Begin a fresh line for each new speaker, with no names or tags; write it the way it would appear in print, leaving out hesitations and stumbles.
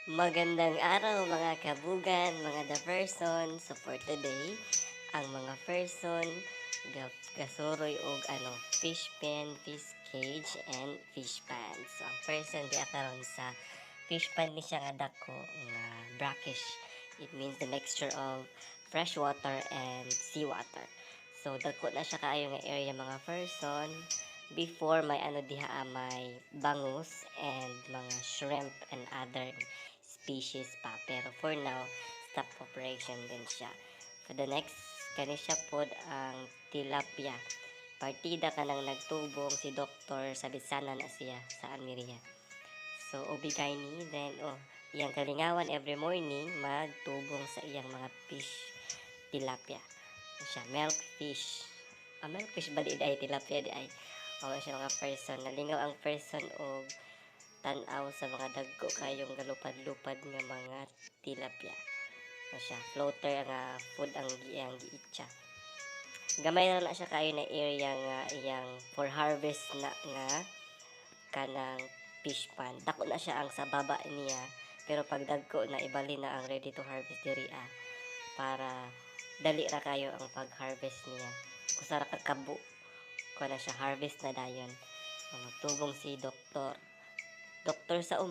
Magandang araw mga kabugan, mga the person. So for today, ang mga person gasuroy og fish pen, fish cage and fish pan. So ang person di karon sa fish pan ni siya nga dako nga brackish. It means the mixture of fresh water and seawater. So dako na siya kaayo nga area mga person before may diha may bangus and mga shrimp and other species pa. Pero for now, stop operation din siya. For the next, kani siya pod ang tilapia. Partida ka nang nagtubong si doktor sa Bisana na siya sa Almeria. So, ubigay ni, then, iyang kalingawan every morning, magtubong sa iyang mga fish, tilapia. Siya, milk fish. Milk fish ba di ay tilapia di ay? Siya mga person. Nalingaw ang person o tanaw sa mga dagko kayong galupad-lupad nga mga tilapia. Siya, floater nga food ang giyang giitsa. Gamay na siya kayo na area nga iyang for harvest na nga kanang fish pan. Dako na siya ang sa baba niya, pero pag dagko na ibali na ang ready to harvest diri para dali ra kayo ang pag-harvest niya. Kusara ka kabo ko na siya harvest na dayon. Magtubong si doktor. Doktor sa